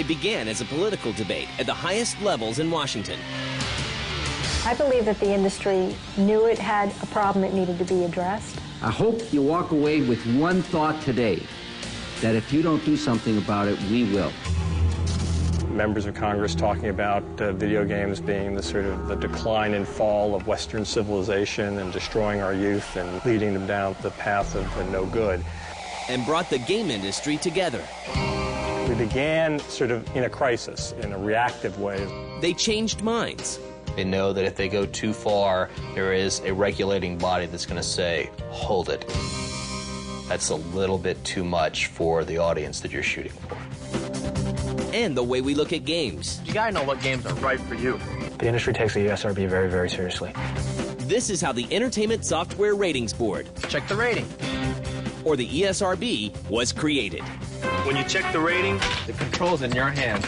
began as a political debate at the highest levels in Washington. I believe that the industry knew it had a problem that needed to be addressed. I hope you walk away with one thought today, that if you don't do something about it, we will. Members of Congress talking about video games being the sort of the decline and fall of Western civilization and destroying our youth and leading them down the path of no good. And brought the game industry together. We began sort of in a crisis, in a reactive way. They changed minds. They know that if they go too far, there is a regulating body that's going to say, hold it. That's a little bit too much for the audience that you're shooting for. And the way we look at games. You gotta know what games are right for you. The industry takes the ESRB very, very seriously. This is how the Entertainment Software Ratings Board, Check the rating. or the ESRB, was created. When you check the rating, the control's in your hands.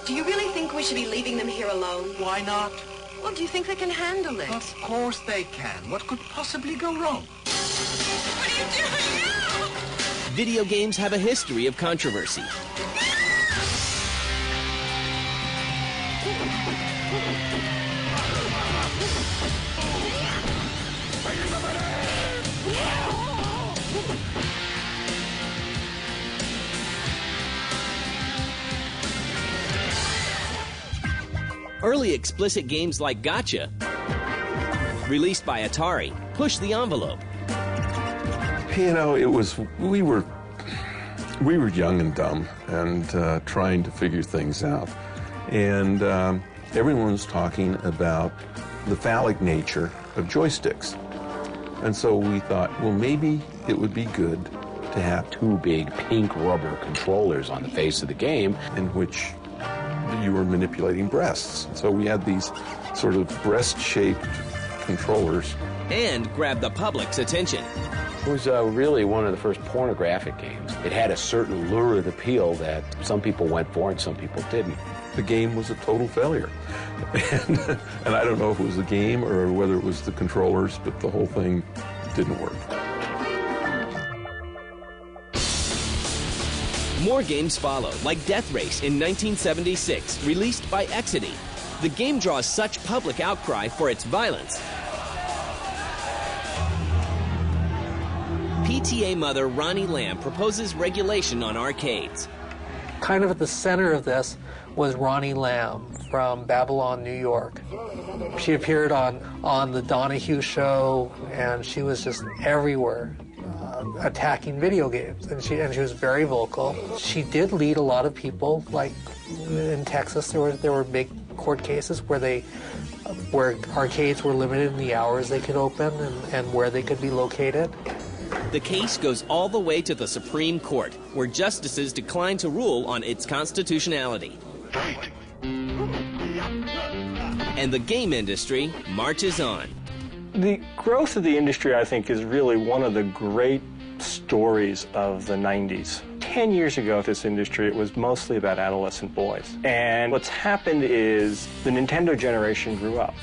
Do you really think we should be leaving them here alone? Why not? Well, do you think they can handle it? Of course they can. What could possibly go wrong? What are you doing now? Video games have a history of controversy. Early explicit games like Gotcha, released by Atari, pushed the envelope. You know, we were young and dumb and trying to figure things out. And everyone was talking about the phallic nature of joysticks. And so we thought, well, maybe it would be good to have Two big pink rubber controllers on the face of the game. in which you were manipulating breasts. So we had these sort of breast-shaped controllers. And grabbed the public's attention. It was really one of the first pornographic games. It had a certain lurid appeal that some people went for and some people didn't. The game was a total failure. And I don't know if it was the game or whether it was the controllers, but the whole thing didn't work. More games followed, like Death Race in 1976, released by Exidy. The game draws such public outcry for its violence. PTA mother Ronnie Lamb proposes regulation on arcades. Kind of at the center of this was Ronnie Lamb from Babylon, New York. She appeared on the Donahue show, and she was just everywhere. Attacking video games, and she was very vocal. She did lead a lot of people, like in Texas there were big court cases where arcades were limited in the hours they could open and where they could be located. The case goes all the way to the Supreme Court, where justices decline to rule on its constitutionality. And the game industry marches on. The growth of the industry, I think, is really one of the great stories of the 90s. 10 years ago, this industry, it was mostly about adolescent boys. And what's happened is the Nintendo generation grew up.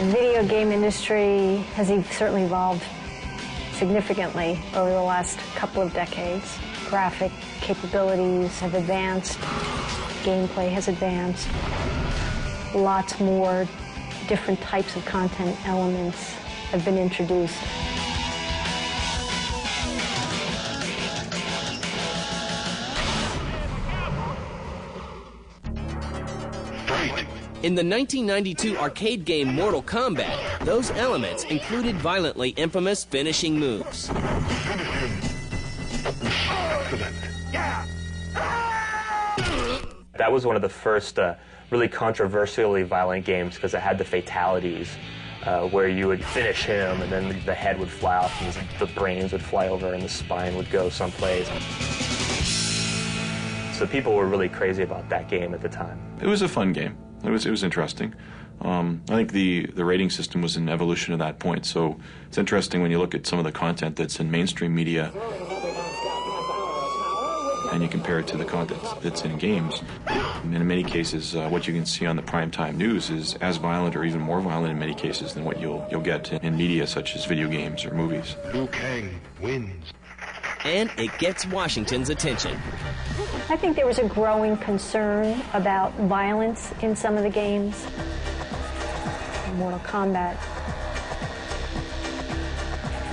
The video game industry has certainly evolved significantly over the last couple of decades. Graphic capabilities have advanced. Gameplay has advanced. Lots more different types of content elements have been introduced. In the 1992 arcade game Mortal Kombat, those elements included violently infamous finishing moves. That was one of the first really controversially violent games because it had the fatalities where you would finish him and then the head would fly off and the brains would fly over and the spine would go someplace. So people were really crazy about that game at the time. It was a fun game. It was interesting. I think the rating system was an evolution of that point. So it's interesting when you look at some of the content that's in mainstream media and you compare it to the content that's in games. And in many cases, what you can see on the primetime news is as violent or even more violent in many cases than what you'll get in media such as video games or movies. Liu Kang wins. And it gets Washington's attention. I think there was a growing concern about violence in some of the games. Mortal Kombat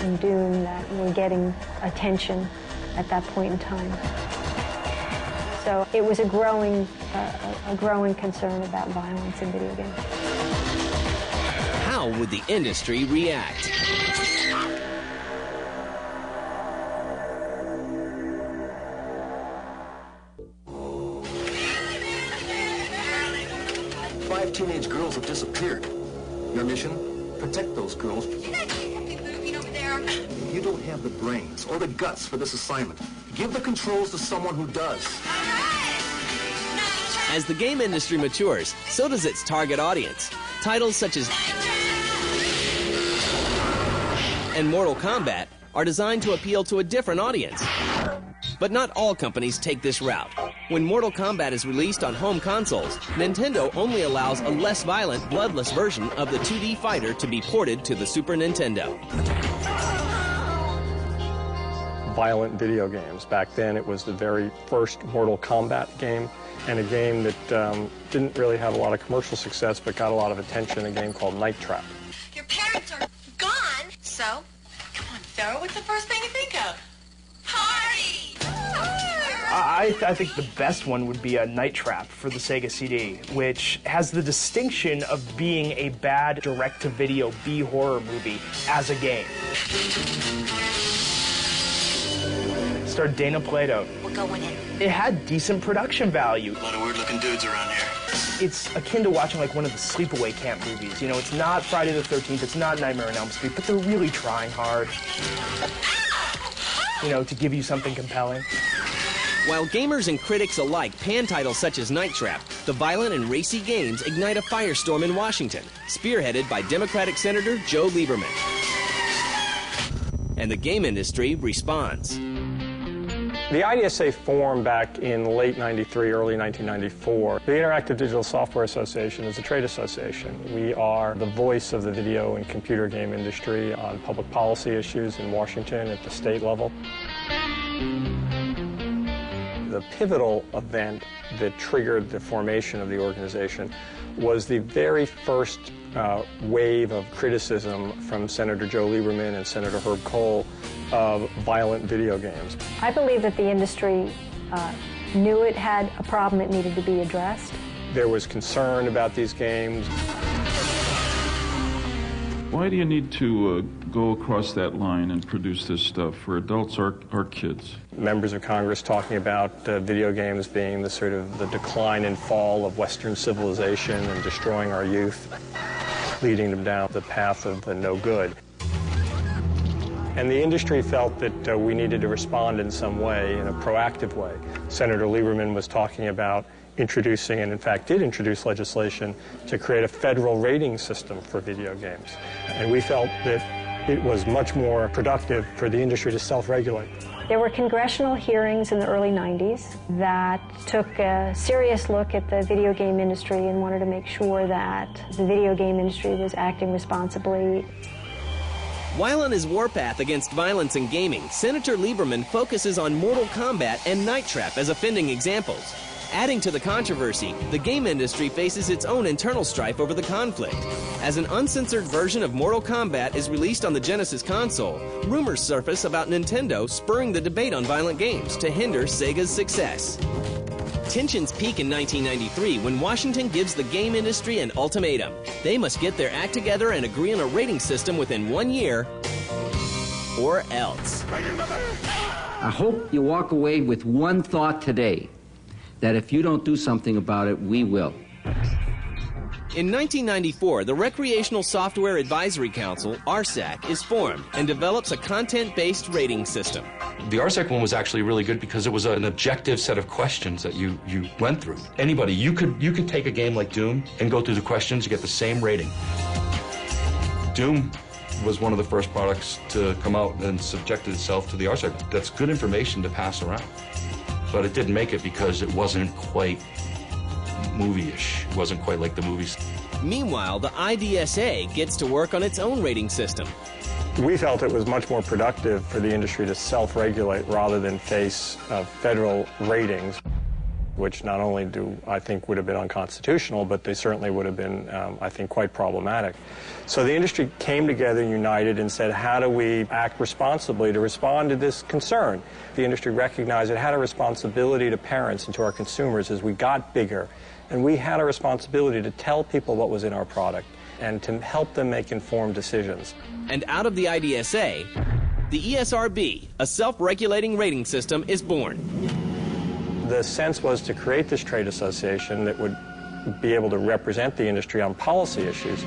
and Doom that were getting attention at that point in time. So it was a growing concern about violence in video games. How would the industry react? Five teenage girls have disappeared. Your mission? Protect those girls. You don't have the brains or the guts for this assignment. Give the controls to someone who does. As the game industry matures, so does its target audience. Titles such as and Mortal Kombat are designed to appeal to a different audience. But not all companies take this route. When Mortal Kombat is released on home consoles, Nintendo only allows a less violent, bloodless version of the 2D fighter to be ported to the Super Nintendo. Violent video games. Back then it was the very first Mortal Kombat game, and a game that didn't really have a lot of commercial success but got a lot of attention, a game called Night Trap. Your parents are gone, so come on, Pharaoh, what's the first thing you think of? Party! I think the best one would be a Night Trap for the Sega CD, which has the distinction of being a bad direct-to-video B-horror movie as a game. Starred Dana Plato. We're going in. It had decent production value. A lot of weird-looking dudes around here. It's akin to watching like one of the sleepaway camp movies. You know, it's not Friday the 13th, it's not Nightmare on Elm Street, but they're really trying hard, you know, to give you something compelling. While gamers and critics alike pan titles such as Night Trap, the violent and racy games ignite a firestorm in Washington, spearheaded by Democratic Senator Joe Lieberman. And the game industry responds. The IDSA formed back in late 93, early 1994. The Interactive Digital Software Association is a trade association. We are the voice of the video and computer game industry on public policy issues in Washington at the state level. The pivotal event that triggered the formation of the organization was the very first wave of criticism from Senator Joe Lieberman and Senator Herb Kohl of violent video games. I believe that the industry knew it had a problem that needed to be addressed. There was concern about these games. Why do you need to go across that line and produce this stuff for adults or kids? Members of Congress talking about video games being the sort of the decline and fall of Western civilization and destroying our youth, leading them down the path of the no good. And the industry felt that we needed to respond in some way, in a proactive way. Senator Lieberman was talking about introducing, and in fact did introduce legislation to create a federal rating system for video games. And we felt that it was much more productive for the industry to self-regulate. There were congressional hearings in the early 90s that took a serious look at the video game industry and wanted to make sure that the video game industry was acting responsibly. While on his warpath against violence in gaming, Senator Lieberman focuses on Mortal Kombat and Night Trap as offending examples. Adding to the controversy, the game industry faces its own internal strife over the conflict. As an uncensored version of Mortal Kombat is released on the Genesis console, rumors surface about Nintendo spurring the debate on violent games to hinder Sega's success. Tensions peak in 1993 when Washington gives the game industry an ultimatum. They must get their act together and agree on a rating system within 1 year, or else. I hope you walk away with one thought today, that if you don't do something about it, we will. In 1994, the Recreational Software Advisory Council, RSAC, is formed and develops a content-based rating system. The RSEC one was actually really good because it was an objective set of questions that you went through. Anybody, you could take a game like Doom and go through the questions and get the same rating. Doom was one of the first products to come out and subjected itself to the RSEC. That's good information to pass around. But it didn't make it because it wasn't quite movie-ish. It wasn't quite like the movies. Meanwhile, the IDSA gets to work on its own rating system. We felt it was much more productive for the industry to self-regulate rather than face federal ratings, which not only I think would have been unconstitutional, but they certainly would have been, I think, quite problematic. So the industry came together united and said, how do we act responsibly to respond to this concern? The industry recognized it had a responsibility to parents and to our consumers as we got bigger, and we had a responsibility to tell people what was in our product and to help them make informed decisions. And out of the IDSA, the ESRB, a self-regulating rating system, is born. The sense was to create this trade association that would be able to represent the industry on policy issues.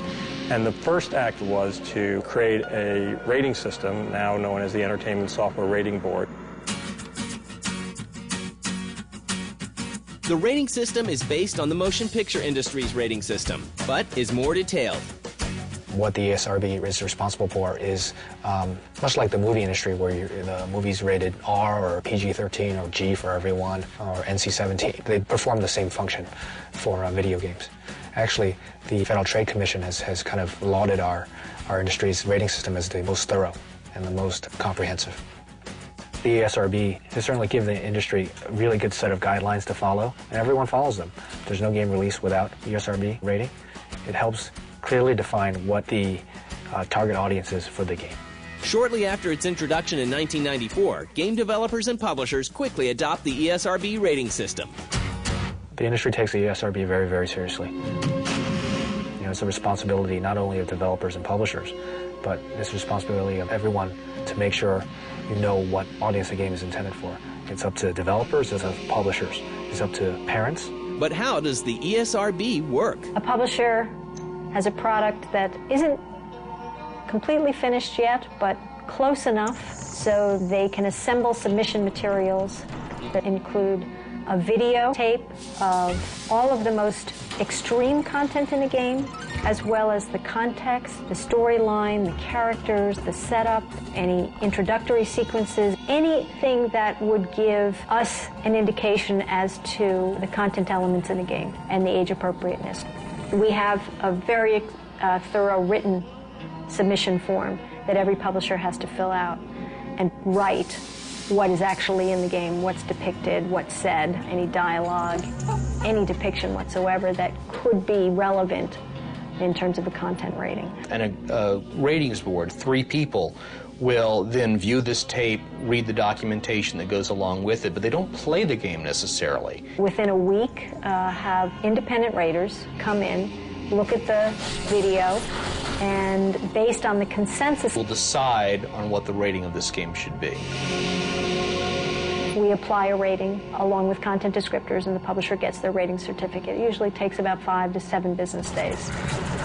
And the first act was to create a rating system, now known as the Entertainment Software Rating Board. The rating system is based on the motion picture industry's rating system, but is more detailed. What the ESRB is responsible for is much like the movie industry, where the movie's rated R or PG-13 or G for everyone or NC-17. They perform the same function for video games. Actually, the Federal Trade Commission has kind of lauded our industry's rating system as the most thorough and the most comprehensive. The ESRB has certainly given the industry a really good set of guidelines to follow, and everyone follows them. There's no game released without ESRB rating. It helps clearly define what the target audience is for the game. Shortly after its introduction in 1994, game developers and publishers quickly adopt the ESRB rating system. The industry takes the ESRB very, very seriously. You know, it's a responsibility not only of developers and publishers, but it's a responsibility of everyone to make sure you know what audience the game is intended for. It's up to developers, it's up to publishers, it's up to parents. But how does the ESRB work? A publisher has a product that isn't completely finished yet, but close enough so they can assemble submission materials that include a video tape of all of the most extreme content in a game, as well as the context, the storyline, the characters, the setup, any introductory sequences, anything that would give us an indication as to the content elements in the game and the age appropriateness. We have a very thorough written submission form that every publisher has to fill out and write what is actually in the game, what's depicted, what's said, any dialogue, any depiction whatsoever that could be relevant in terms of the content rating. And a ratings board, 3 people, will then view this tape, read the documentation that goes along with it, but they don't play the game necessarily. Within a week, have independent raters come in, look at the video, and based on the consensus, we'll decide on what the rating of this game should be. We apply a rating along with content descriptors, and the publisher gets their rating certificate. It usually takes about 5 to 7 business days.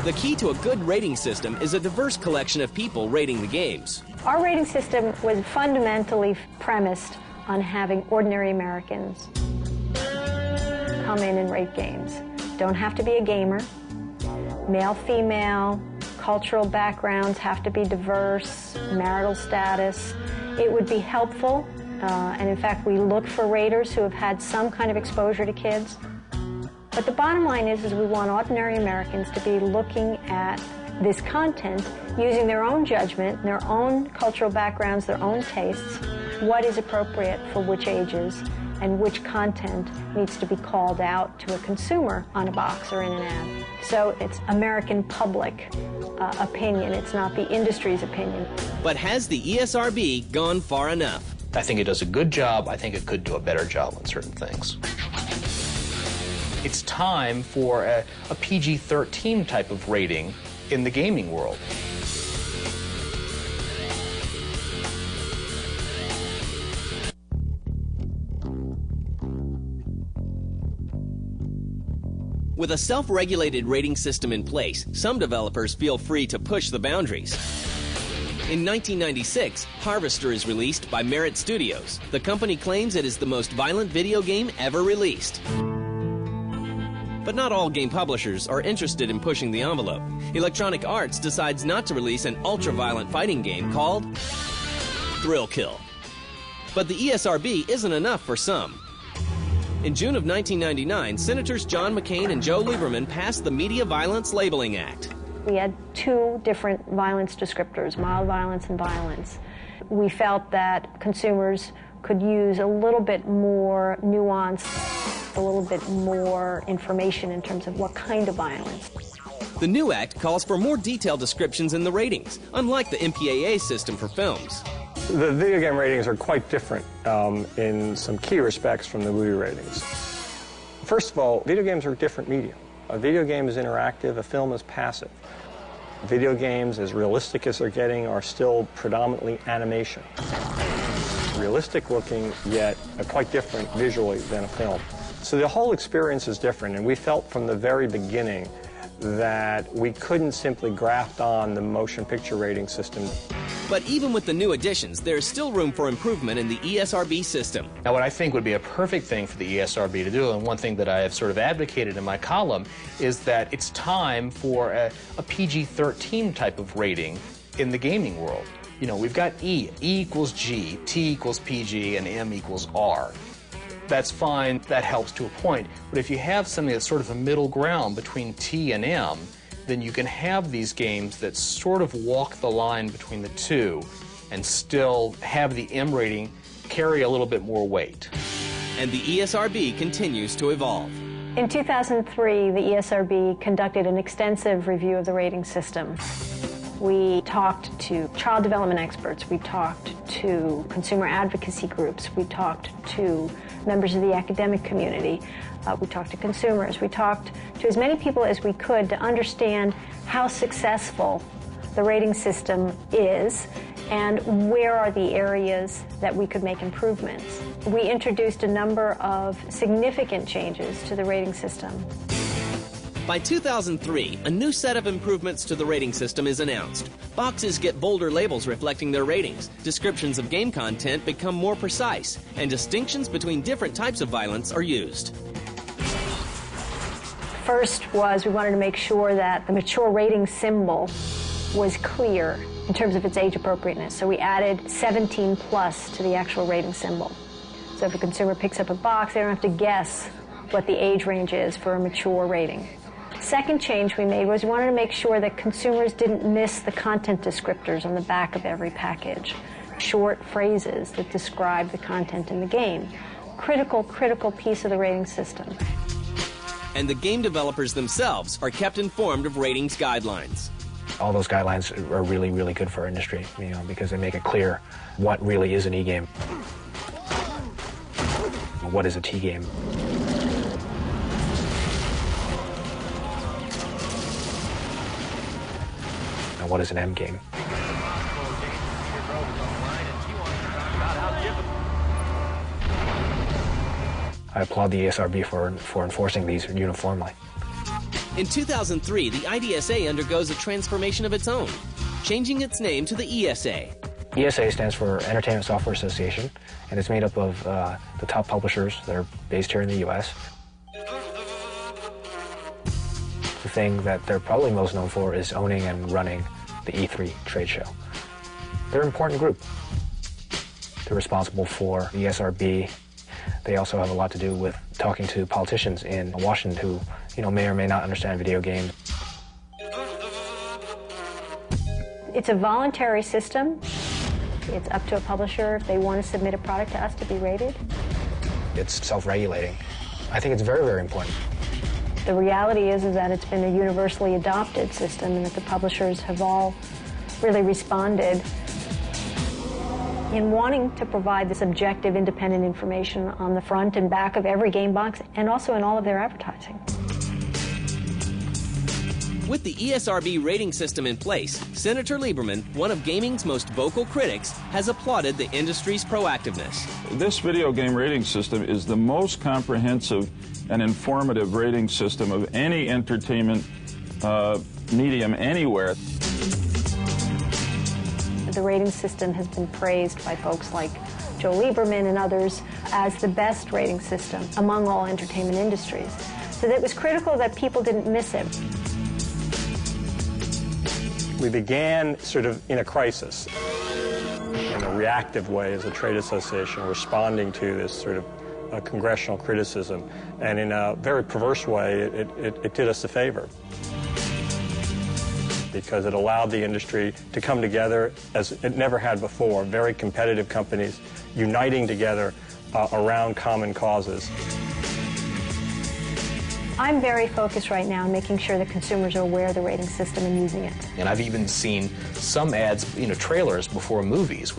The key to a good rating system is a diverse collection of people rating the games. Our rating system was fundamentally premised on having ordinary Americans come in and rate games. Don't have to be a gamer. Male, female, cultural backgrounds have to be diverse, marital status. It would be helpful, and in fact we look for raters who have had some kind of exposure to kids. But the bottom line is we want ordinary Americans to be looking at this content using their own judgment, their own cultural backgrounds, their own tastes, what is appropriate for which ages, and which content needs to be called out to a consumer on a box or in an ad. So it's American public opinion, it's not the industry's opinion. But has the ESRB gone far enough? I think it does a good job. I think it could do a better job on certain things. It's time for a PG-13 type of rating in the gaming world. With a self-regulated rating system in place, some developers feel free to push the boundaries. In 1996, Harvester is released by Merit Studios. The company claims it is the most violent video game ever released. But not all game publishers are interested in pushing the envelope. Electronic Arts decides not to release an ultra-violent fighting game called Thrill Kill. But the ESRB isn't enough for some. In June of 1999, Senators John McCain and Joe Lieberman passed the Media Violence Labeling Act. We had two different violence descriptors, mild violence and violence. We felt that consumers could use a little bit more nuance, a little bit more information in terms of what kind of violence. The new act calls for more detailed descriptions in the ratings, unlike the MPAA system for films. The video game ratings are quite different in some key respects from the movie ratings. First of all, video games are a different medium. A video game is interactive, a film is passive. Video games, as realistic as they're getting, are still predominantly animation. Realistic looking, yet quite different visually than a film. So the whole experience is different, and we felt from the very beginning that we couldn't simply graft on the motion picture rating system. But even with the new additions, there's still room for improvement in the ESRB system. Now, what I think would be a perfect thing for the ESRB to do, and one thing that I have sort of advocated in my column, is that it's time for a PG-13 type of rating in the gaming world. You know, we've got E equals G, T equals PG, and M equals R. That's fine, that helps to a point. But if you have something that's sort of a middle ground between T and M, then you can have these games that sort of walk the line between the two and still have the M rating carry a little bit more weight. And the ESRB continues to evolve. In 2003, the ESRB conducted an extensive review of the rating system. We talked to child development experts, we talked to consumer advocacy groups, we talked to members of the academic community, we talked to consumers, we talked to as many people as we could to understand how successful the rating system is and where are the areas that we could make improvements. We introduced a number of significant changes to the rating system. By 2003, a new set of improvements to the rating system is announced. Boxes get bolder labels reflecting their ratings, descriptions of game content become more precise, and distinctions between different types of violence are used. First was we wanted to make sure that the mature rating symbol was clear in terms of its age appropriateness. So we added 17 plus to the actual rating symbol. So if a consumer picks up a box, they don't have to guess what the age range is for a mature rating. Second change we made was we wanted to make sure that consumers didn't miss the content descriptors on the back of every package. Short phrases that describe the content in the game. Critical piece of the rating system. And the game developers themselves are kept informed of ratings guidelines. All those guidelines are really, really good for our industry, you know, because they make it clear what really is an E game. What is a T game? And what is an M game? I applaud the ESRB for enforcing these uniformly. In 2003, the IDSA undergoes a transformation of its own, changing its name to the ESA. ESA stands for Entertainment Software Association, and it's made up of the top publishers that are based here in the U.S. The thing that they're probably most known for is owning and running the E3 trade show. They're an important group. They're responsible for the ESRB. They also have a lot to do with talking to politicians in Washington who, you know, may or may not understand video games. It's a voluntary system. It's up to a publisher if they want to submit a product to us to be rated. It's self-regulating. I think it's very, very important. The reality is that it's been a universally adopted system and that the publishers have all really responded in wanting to provide this objective, independent information on the front and back of every game box and also in all of their advertising. With the ESRB rating system in place, Senator Lieberman, one of gaming's most vocal critics, has applauded the industry's proactiveness. This video game rating system is the most comprehensive and informative rating system of any entertainment medium anywhere. The rating system has been praised by folks like Joe Lieberman and others as the best rating system among all entertainment industries. So it was critical that people didn't miss it. We began sort of in a crisis, in a reactive way as a trade association, responding to this sort of congressional criticism. And in a very perverse way, it did us a favor, because it allowed the industry to come together as it never had before. Very competitive companies uniting together around common causes. I'm very focused right now on making sure that consumers are aware of the rating system and using it. And I've even seen some ads, trailers before movies.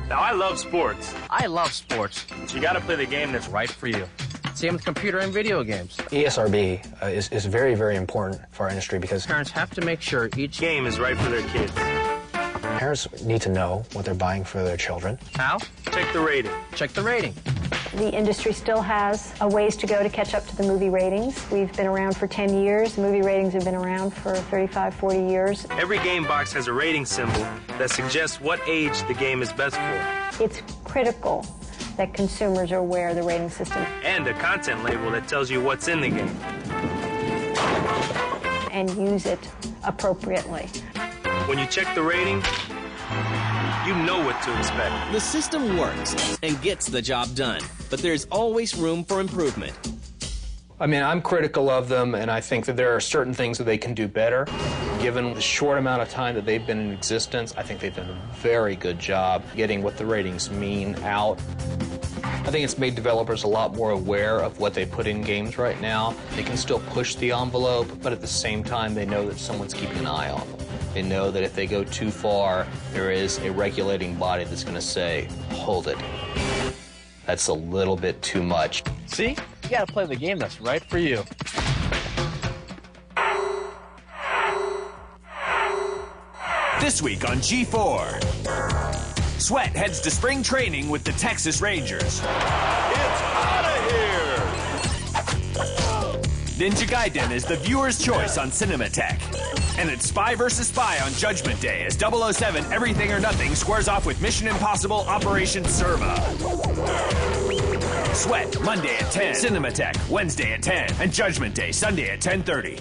Now, I love sports. I love sports. You got to play the game that's right for you. Same with computer and video games. ESRB is very, very important for our industry because parents have to make sure each game is right for their kids. Parents need to know what they're buying for their children. How? Check the rating. Check the rating. The industry still has a ways to go to catch up to the movie ratings. We've been around for 10 years. The movie ratings have been around for 35, 40 years. Every game box has a rating symbol that suggests what age the game is best for. It's critical that consumers are aware of the rating system. And a content label that tells you what's in the game. And use it appropriately. When you check the rating, you know what to expect. The system works and gets the job done, but there's always room for improvement. I mean, I'm critical of them, and I think that there are certain things that they can do better. Given the short amount of time that they've been in existence, I think they've done a very good job getting what the ratings mean out. I think it's made developers a lot more aware of what they put in games right now. They can still push the envelope, but at the same time, they know that someone's keeping an eye on them. They know that if they go too far, there is a regulating body that's going to say, hold it. That's a little bit too much. See? You gotta play the game that's right for you. This week on G4, Sweat heads to spring training with the Texas Rangers. It's out of here! Ninja Gaiden is the viewer's choice on Cinematech. And it's Spy vs. Spy on Judgment Day as 007 Everything or Nothing squares off with Mission Impossible Operation Serva. Sweat, Monday at 10. Cinematech, Wednesday at 10. And Judgment Day, Sunday at 10:30.